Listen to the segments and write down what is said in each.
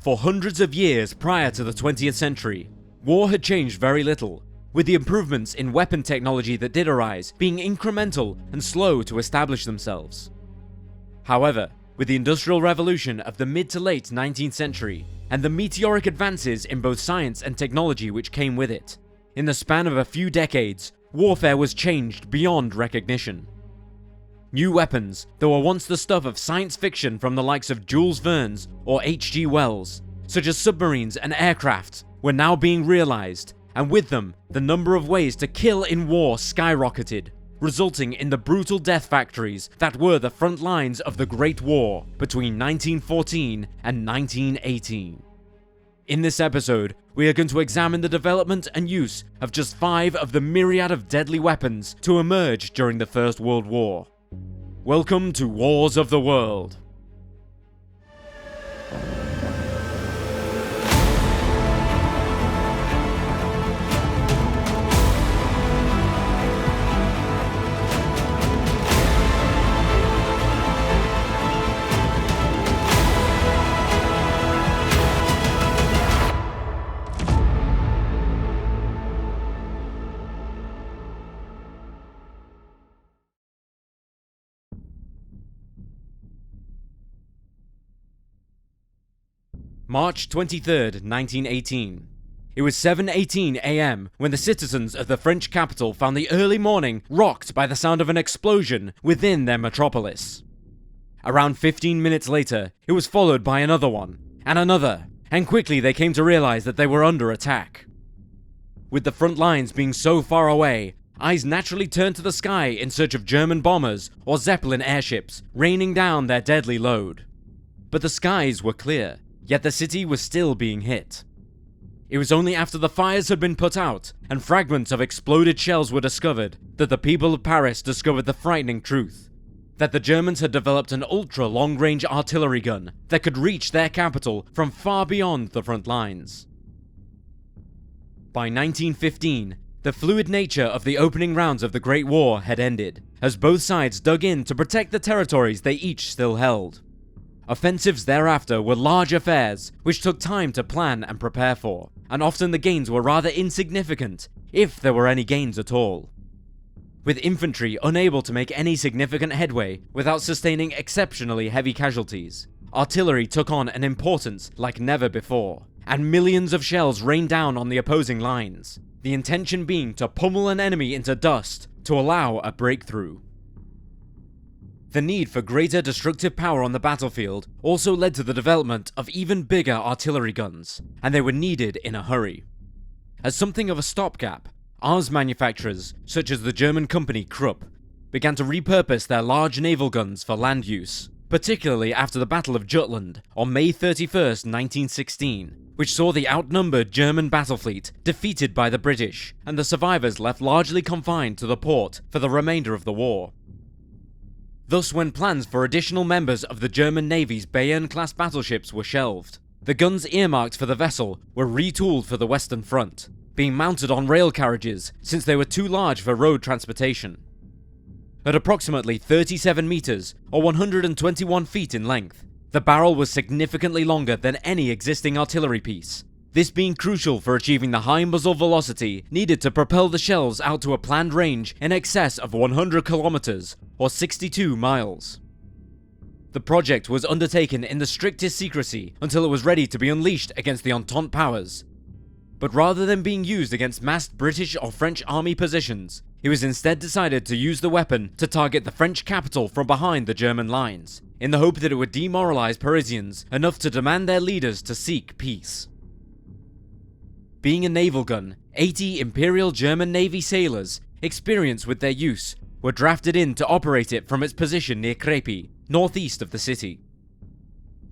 For hundreds of years prior to the 20th century, war had changed very little, with the improvements in weapon technology that did arise being incremental and slow to establish themselves. However, with the Industrial Revolution of the mid to late 19th century, and the meteoric advances in both science and technology which came with it, in the span of a few decades, warfare was changed beyond recognition. New weapons that were once the stuff of science fiction from the likes of Jules Vernes or H.G. Wells, such as submarines and aircraft, were now being realized, and with them, the number of ways to kill in war skyrocketed, resulting in the brutal death factories that were the front lines of the Great War between 1914 and 1918. In this episode, we are going to examine the development and use of just 5 of the myriad of deadly weapons to emerge during the First World War. Welcome to Wars of the World. March 23rd, 1918. It was 7:18 AM when the citizens of the French capital found the early morning rocked by the sound of an explosion within their metropolis. Around 15 minutes later, it was followed by another one, and quickly they came to realize that they were under attack. With the front lines being so far away, eyes naturally turned to the sky in search of German bombers or Zeppelin airships raining down their deadly load. But the skies were clear. Yet the city was still being hit. It was only after the fires had been put out and fragments of exploded shells were discovered that the people of Paris discovered the frightening truth: that the Germans had developed an ultra-long-range artillery gun that could reach their capital from far beyond the front lines. By 1915, the fluid nature of the opening rounds of the Great War had ended, as both sides dug in to protect the territories they each still held. Offensives thereafter were large affairs which took time to plan and prepare for, and often the gains were rather insignificant, if there were any gains at all. With infantry unable to make any significant headway without sustaining exceptionally heavy casualties, artillery took on an importance like never before, and millions of shells rained down on the opposing lines, the intention being to pummel an enemy into dust to allow a breakthrough. The need for greater destructive power on the battlefield also led to the development of even bigger artillery guns, and they were needed in a hurry. As something of a stopgap, arms manufacturers, such as the German company Krupp, began to repurpose their large naval guns for land use, particularly after the Battle of Jutland on May 31st, 1916, which saw the outnumbered German battle fleet defeated by the British, and the survivors left largely confined to the port for the remainder of the war. Thus, when plans for additional members of the German Navy's Bayern-class battleships were shelved, the guns earmarked for the vessel were retooled for the Western Front, being mounted on rail carriages since they were too large for road transportation. At approximately 37 meters, or 121 feet in length, the barrel was significantly longer than any existing artillery piece, this being crucial for achieving the high muzzle velocity needed to propel the shells out to a planned range in excess of 100 kilometers, or 62 miles. The project was undertaken in the strictest secrecy until it was ready to be unleashed against the Entente powers. But rather than being used against massed British or French army positions, it was instead decided to use the weapon to target the French capital from behind the German lines, in the hope that it would demoralize Parisians enough to demand their leaders to seek peace. Being a naval gun, 80 Imperial German Navy sailors, experienced with their use, were drafted in to operate it from its position near Crépy, northeast of the city.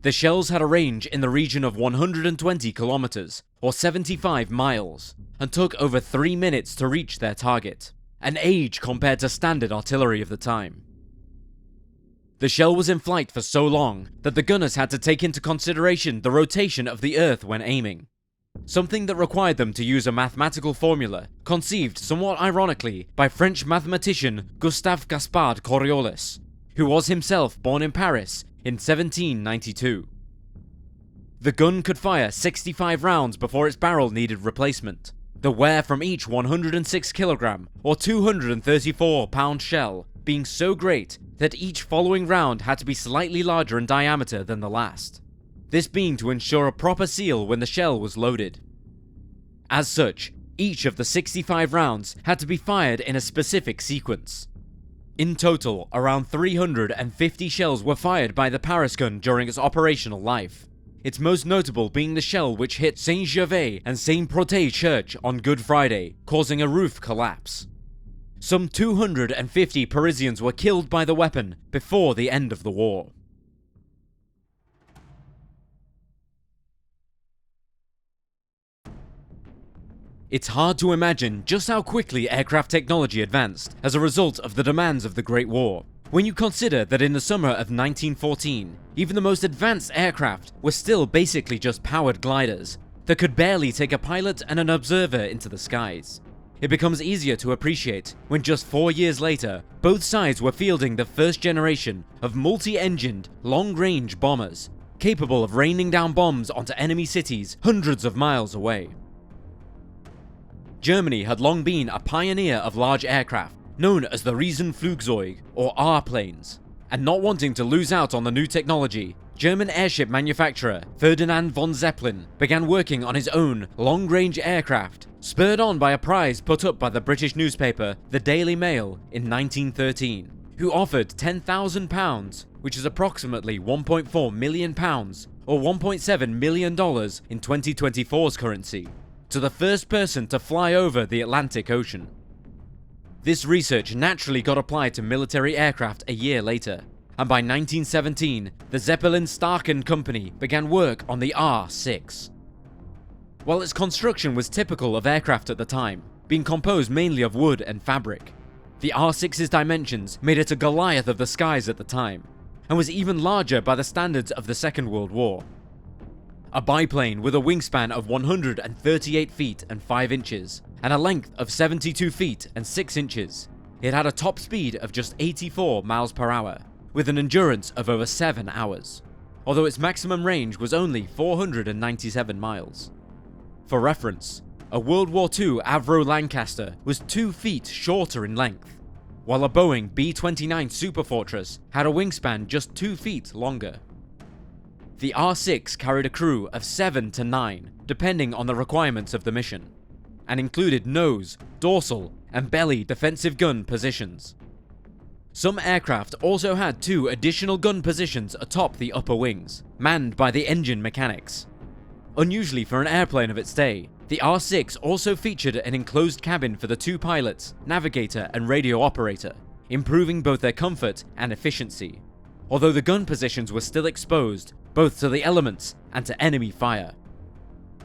The shells had a range in the region of 120 kilometers, or 75 miles, and took over 3 minutes to reach their target, an age compared to standard artillery of the time. The shell was in flight for so long that the gunners had to take into consideration the rotation of the Earth when aiming, something that required them to use a mathematical formula conceived somewhat ironically by French mathematician Gustave Gaspard Coriolis, who was himself born in Paris in 1792. The gun could fire 65 rounds before its barrel needed replacement, the wear from each 106 kilogram or 234 pound shell being so great that each following round had to be slightly larger in diameter than the last, this being to ensure a proper seal when the shell was loaded. As such, each of the 65 rounds had to be fired in a specific sequence. In total, around 350 shells were fired by the Paris gun during its operational life, its most notable being the shell which hit Saint-Gervais and Saint-Protais Church on Good Friday, causing a roof collapse. Some 250 Parisians were killed by the weapon before the end of the war. It's hard to imagine just how quickly aircraft technology advanced as a result of the demands of the Great War, when you consider that in the summer of 1914, even the most advanced aircraft were still basically just powered gliders that could barely take a pilot and an observer into the skies. It becomes easier to appreciate when just 4 years later, both sides were fielding the first generation of multi-engined, long-range bombers, capable of raining down bombs onto enemy cities hundreds of miles away. Germany had long been a pioneer of large aircraft, known as the Riesenflugzeug, or R-planes, and not wanting to lose out on the new technology, German airship manufacturer Ferdinand von Zeppelin began working on his own long-range aircraft, spurred on by a prize put up by the British newspaper The Daily Mail in 1913, who offered £10,000, which is approximately £1.4 million or $1.7 million in 2024's currency, to the first person to fly over the Atlantic Ocean. This research naturally got applied to military aircraft a year later, and by 1917, the Zeppelin-Staaken Company began work on the R-6. While its construction was typical of aircraft at the time, being composed mainly of wood and fabric, the R-6's dimensions made it a Goliath of the skies at the time, and was even larger by the standards of the Second World War. A biplane with a wingspan of 138 feet and 5 inches, and a length of 72 feet and 6 inches, it had a top speed of just 84 miles per hour, with an endurance of over 7 hours, although its maximum range was only 497 miles. For reference, a World War II Avro Lancaster was 2 feet shorter in length, while a Boeing B-29 Superfortress had a wingspan just 2 feet longer. The R-6 carried a crew of 7 to 9, depending on the requirements of the mission, and included nose, dorsal, and belly defensive gun positions. Some aircraft also had 2 additional gun positions atop the upper wings, manned by the engine mechanics. Unusually for an airplane of its day, the R-6 also featured an enclosed cabin for the 2 pilots, navigator and radio operator, improving both their comfort and efficiency, although the gun positions were still exposed both to the elements and to enemy fire.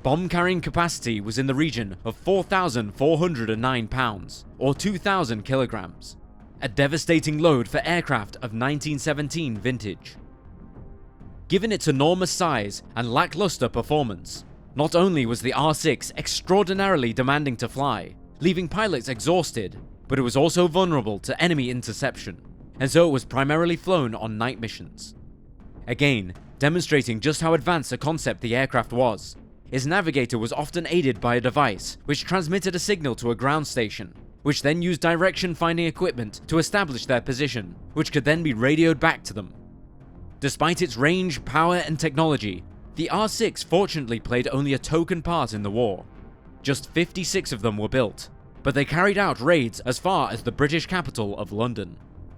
Bomb carrying capacity was in the region of 4,409 pounds, or 2,000 kilograms, a devastating load for aircraft of 1917 vintage. Given its enormous size and lackluster performance, not only was the R-6 extraordinarily demanding to fly, leaving pilots exhausted, but it was also vulnerable to enemy interception, and so it was primarily flown on night missions. Again, demonstrating just how advanced a concept the aircraft was, its navigator was often aided by a device which transmitted a signal to a ground station, which then used direction-finding equipment to establish their position, which could then be radioed back to them. Despite its range, power, and technology, the R-6 fortunately played only a token part in the war. Just 56 of them were built, but they carried out raids as far as the British capital of London.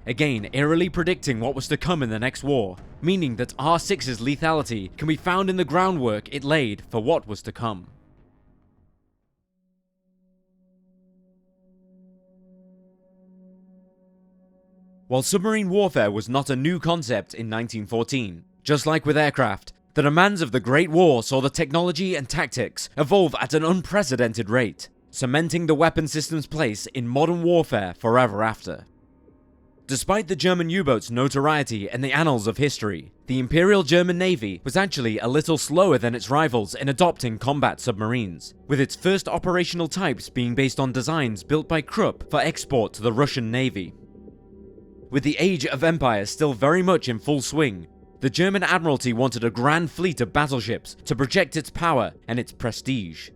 Again, eerily predicting what was to come in the next war, meaning that R-6's lethality can be found in the groundwork it laid for what was to come. While submarine warfare was not a new concept in 1914, just like with aircraft, the demands of the Great War saw the technology and tactics evolve at an unprecedented rate, cementing the weapon system's place in modern warfare forever after. Despite the German U-boat's notoriety in the annals of history, the Imperial German Navy was actually a little slower than its rivals in adopting combat submarines, with its first operational types being based on designs built by Krupp for export to the Russian Navy. With the Age of Empire still very much in full swing, The German Admiralty wanted a grand fleet of battleships to project its power and its prestige.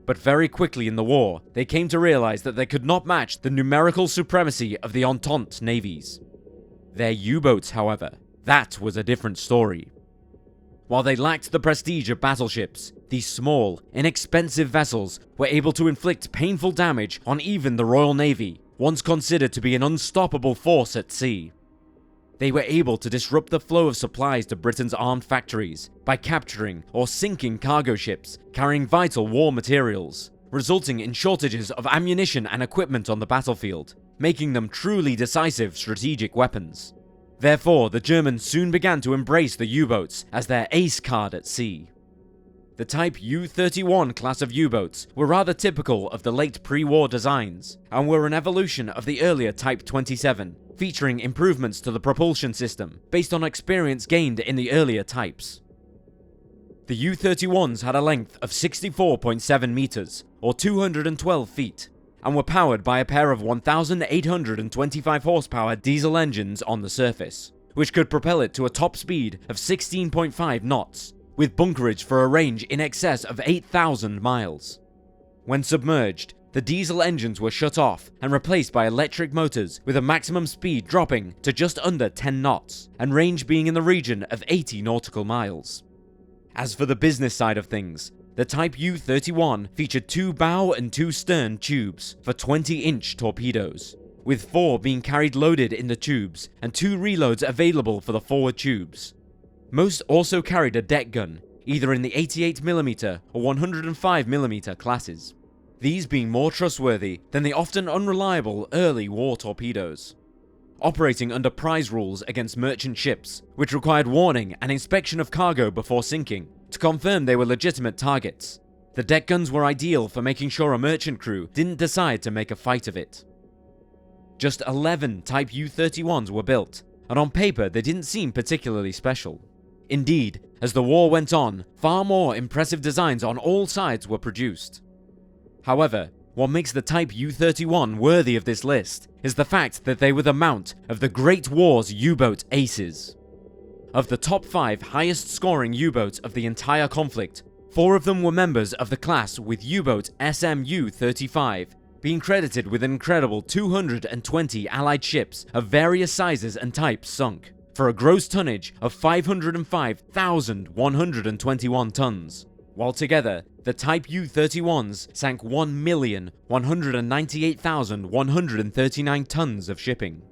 But very quickly in the war, they came to realize that they could not match the numerical supremacy of the Entente navies. Their U-boats, however, that was a different story. While they lacked the prestige of battleships, these small, inexpensive vessels were able to inflict painful damage on even the Royal Navy, once considered to be an unstoppable force at sea. They were able to disrupt the flow of supplies to Britain's armed factories by capturing or sinking cargo ships carrying vital war materials, resulting in shortages of ammunition and equipment on the battlefield, making them truly decisive strategic weapons. Therefore, the Germans soon began to embrace the U-boats as their ace card at sea. The Type U-31 class of U-boats were rather typical of the late pre-war designs, and were an evolution of the earlier Type 27, featuring improvements to the propulsion system based on experience gained in the earlier types. The U-31s had a length of 64.7 meters, or 212 feet, and were powered by a pair of 1,825 horsepower diesel engines on the surface, which could propel it to a top speed of 16.5 knots, with bunkerage for a range in excess of 8,000 miles. When submerged, the diesel engines were shut off and replaced by electric motors, with a maximum speed dropping to just under 10 knots, and range being in the region of 80 nautical miles. As for the business side of things, the Type U-31 featured 2 bow and 2 stern tubes for 20-inch torpedoes, with 4 being carried loaded in the tubes and 2 reloads available for the forward tubes. Most also carried a deck gun, either in the 88mm or 105mm classes, these being more trustworthy than the often unreliable early war torpedoes. Operating under prize rules against merchant ships, which required warning and inspection of cargo before sinking to confirm they were legitimate targets, the deck guns were ideal for making sure a merchant crew didn't decide to make a fight of it. Just 11 Type U-31s were built, and on paper they didn't seem particularly special. Indeed, as the war went on, far more impressive designs on all sides were produced. However, what makes the Type U-31 worthy of this list is the fact that they were the mount of the Great War's U-boat aces. Of the top 5 highest scoring U-boats of the entire conflict, 4 of them were members of the class, with U-boat SMU-35 being credited with an incredible 220 Allied ships of various sizes and types sunk, for a gross tonnage of 505,121 tons, while together, the Type U-31s sank 1,198,139 tons of shipping.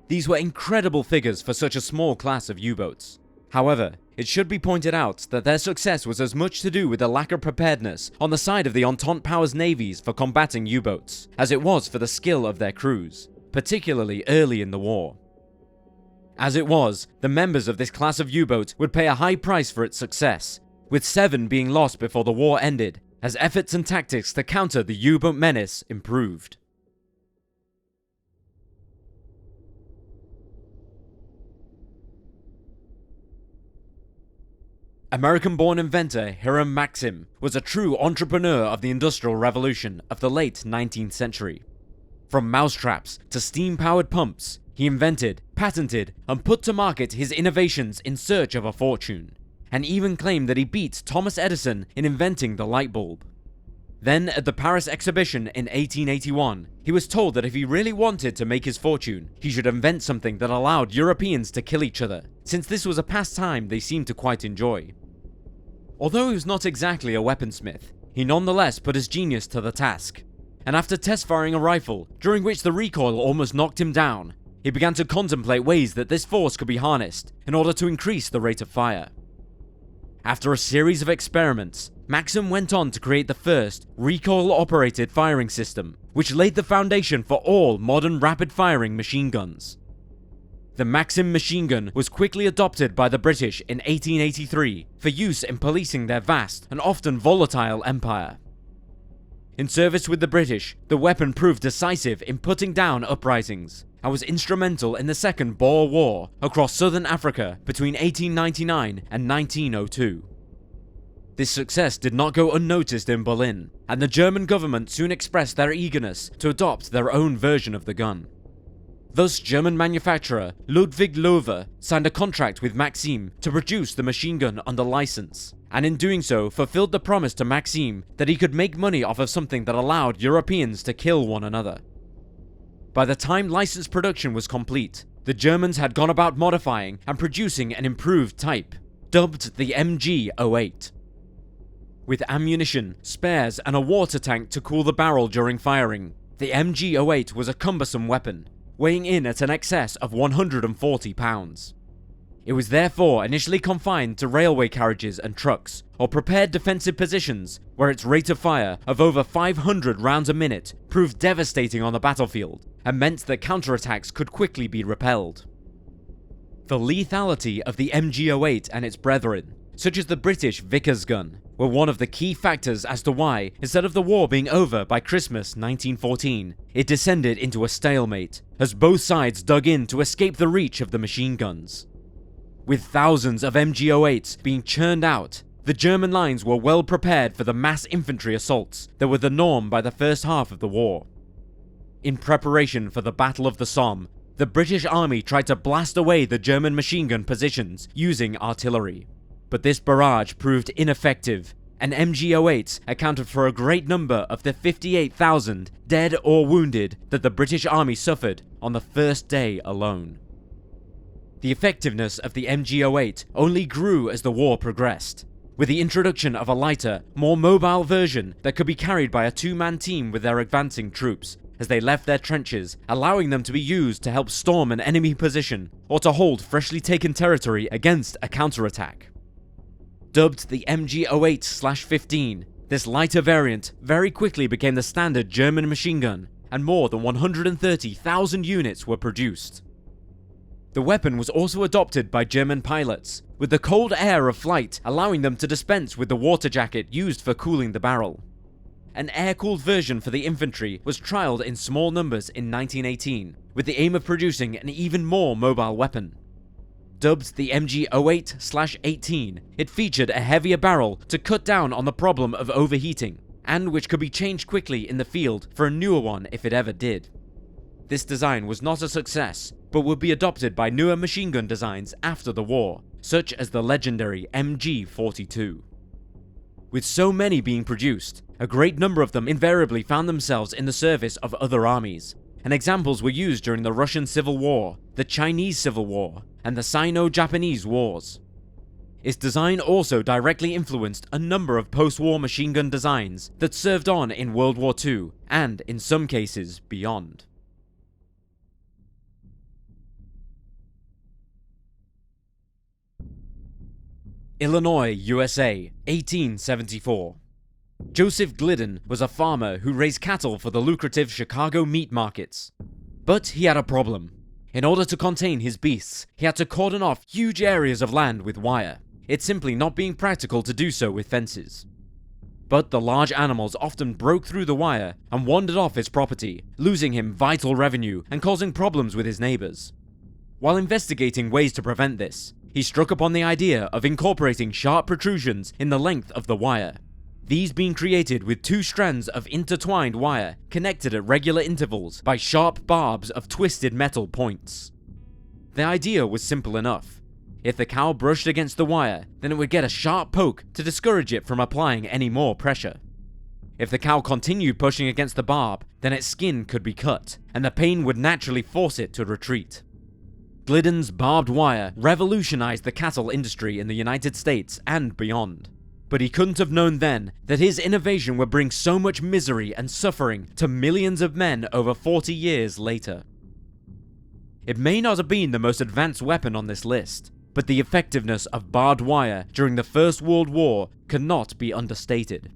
These were incredible figures for such a small class of U-boats. However, it should be pointed out that their success was as much to do with the lack of preparedness on the side of the Entente powers' navies for combating U-boats, as it was for the skill of their crews, particularly early in the war. As it was, the members of this class of U-boat would pay a high price for its success, with 7 being lost before the war ended, as efforts and tactics to counter the U-boat menace improved. American-born inventor Hiram Maxim was a true entrepreneur of the Industrial Revolution of the late 19th century. From mousetraps to steam-powered pumps, he invented, patented, and put to market his innovations in search of a fortune, and even claimed that he beat Thomas Edison in inventing the light bulb. Then, at the Paris exhibition in 1881, he was told that if he really wanted to make his fortune, he should invent something that allowed Europeans to kill each other, since this was a pastime they seemed to quite enjoy. Although he was not exactly a weaponsmith, he nonetheless put his genius to the task, and after test-firing a rifle, during which the recoil almost knocked him down, he began to contemplate ways that this force could be harnessed in order to increase the rate of fire. After a series of experiments, Maxim went on to create the first recoil-operated firing system, which laid the foundation for all modern rapid-firing machine guns. The Maxim machine gun was quickly adopted by the British in 1883 for use in policing their vast and often volatile empire. In service with the British, the weapon proved decisive in putting down uprisings, and was instrumental in the Second Boer War across southern Africa between 1899 and 1902. This success did not go unnoticed in Berlin, and the German government soon expressed their eagerness to adopt their own version of the gun. Thus, German manufacturer Ludwig Loewe signed a contract with Maxim to produce the machine gun under license, and in doing so fulfilled the promise to Maxim that he could make money off of something that allowed Europeans to kill one another. By the time licensed production was complete, the Germans had gone about modifying and producing an improved type, dubbed the MG-08. With ammunition, spares, and a water tank to cool the barrel during firing, the MG-08 was a cumbersome weapon, weighing in at an excess of 140 pounds. It was therefore initially confined to railway carriages and trucks, or prepared defensive positions, where its rate of fire of over 500 rounds a minute proved devastating on the battlefield, and meant that counterattacks could quickly be repelled. The lethality of the MG-08 and its brethren, such as the British Vickers gun, were one of the key factors as to why, instead of the war being over by Christmas 1914, it descended into a stalemate, as both sides dug in to escape the reach of the machine guns. With thousands of MG-08s being churned out, the German lines were well prepared for the mass infantry assaults that were the norm by the first half of the war. In preparation for the Battle of the Somme, the British Army tried to blast away the German machine gun positions using artillery. But this barrage proved ineffective, and MG-08s accounted for a great number of the 58,000 dead or wounded that the British Army suffered on the first day alone. The effectiveness of the MG-08 only grew as the war progressed, with the introduction of a lighter, more mobile version that could be carried by a two-man team with their advancing troops as they left their trenches, allowing them to be used to help storm an enemy position or to hold freshly taken territory against a counterattack. Dubbed the MG-08/15, this lighter variant very quickly became the standard German machine gun, and more than 130,000 units were produced. The weapon was also adopted by German pilots, with the cold air of flight allowing them to dispense with the water jacket used for cooling the barrel. An air-cooled version for the infantry was trialled in small numbers in 1918, with the aim of producing an even more mobile weapon. Dubbed the MG-08/18, it featured a heavier barrel to cut down on the problem of overheating, and which could be changed quickly in the field for a newer one if it ever did. This design was not a success, but would be adopted by newer machine gun designs after the war, such as the legendary MG-42. With so many being produced, a great number of them invariably found themselves in the service of other armies, and examples were used during the Russian Civil War, the Chinese Civil War, and the Sino-Japanese Wars. Its design also directly influenced a number of post-war machine gun designs that served on in World War II, and in some cases beyond. Illinois, USA, 1874. Joseph Glidden was a farmer who raised cattle for the lucrative Chicago meat markets. But he had a problem. In order to contain his beasts, he had to cordon off huge areas of land with wire, it simply not being practical to do so with fences. But the large animals often broke through the wire and wandered off his property, losing him vital revenue and causing problems with his neighbors. While investigating ways to prevent this, he struck upon the idea of incorporating sharp protrusions in the length of the wire, these being created with two strands of intertwined wire connected at regular intervals by sharp barbs of twisted metal points. The idea was simple enough. If the cow brushed against the wire, then it would get a sharp poke to discourage it from applying any more pressure. If the cow continued pushing against the barb, then its skin could be cut, and the pain would naturally force it to retreat. Glidden's barbed wire revolutionized the cattle industry in the United States and beyond. But he couldn't have known then that his innovation would bring so much misery and suffering to millions of men over 40 years later. It may not have been the most advanced weapon on this list, but the effectiveness of barbed wire during the First World War cannot be understated.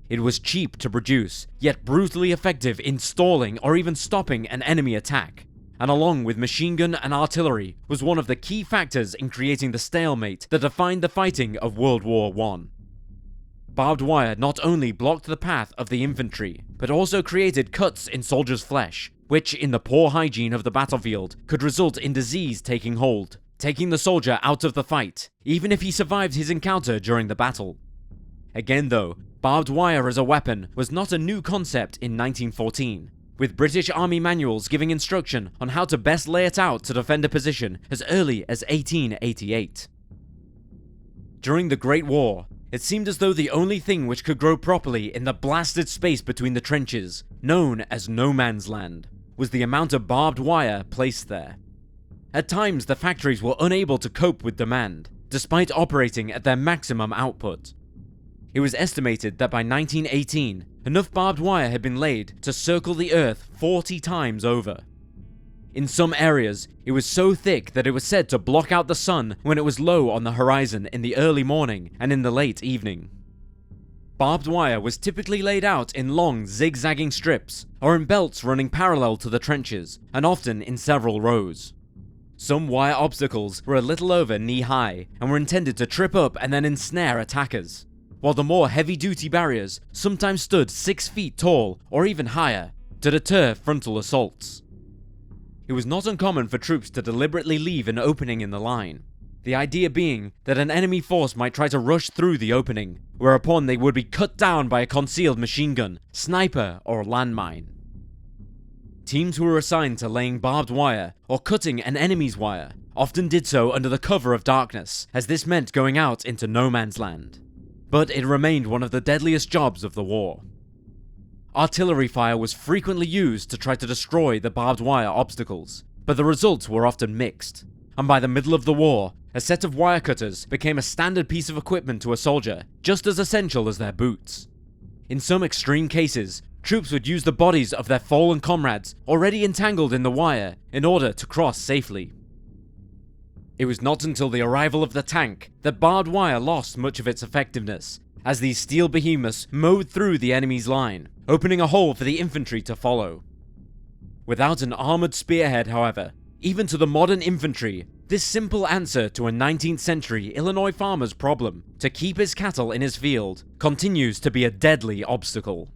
It was cheap to produce, yet brutally effective in stalling or even stopping an enemy attack, and along with machine gun and artillery, was one of the key factors in creating the stalemate that defined the fighting of World War I. Barbed wire not only blocked the path of the infantry, but also created cuts in soldiers' flesh, which in the poor hygiene of the battlefield could result in disease taking hold, taking the soldier out of the fight, even if he survived his encounter during the battle. Again though, barbed wire as a weapon was not a new concept in 1914, with British Army manuals giving instruction on how to best lay it out to defend a position as early as 1888. During the Great War, it seemed as though the only thing which could grow properly in the blasted space between the trenches, known as no man's land, was the amount of barbed wire placed there. At times, the factories were unable to cope with demand, despite operating at their maximum output. It was estimated that by 1918, enough barbed wire had been laid to circle the Earth 40 times over. In some areas, it was so thick that it was said to block out the sun when it was low on the horizon in the early morning and in the late evening. Barbed wire was typically laid out in long, zigzagging strips, or in belts running parallel to the trenches, and often in several rows. Some wire obstacles were a little over knee-high, and were intended to trip up and then ensnare attackers, while the more heavy-duty barriers sometimes stood 6 feet tall or even higher, to deter frontal assaults. It was not uncommon for troops to deliberately leave an opening in the line, the idea being that an enemy force might try to rush through the opening, whereupon they would be cut down by a concealed machine gun, sniper, or landmine. Teams who were assigned to laying barbed wire or cutting an enemy's wire often did so under the cover of darkness, as this meant going out into no man's land. But it remained one of the deadliest jobs of the war. Artillery fire was frequently used to try to destroy the barbed wire obstacles, but the results were often mixed, and by the middle of the war, a set of wire cutters became a standard piece of equipment to a soldier, just as essential as their boots. In some extreme cases, troops would use the bodies of their fallen comrades already entangled in the wire in order to cross safely. It was not until the arrival of the tank that barbed wire lost much of its effectiveness, as these steel behemoths mowed through the enemy's line, opening a hole for the infantry to follow. Without an armored spearhead, however, even to the modern infantry, this simple answer to a 19th century Illinois farmer's problem to keep his cattle in his field continues to be a deadly obstacle.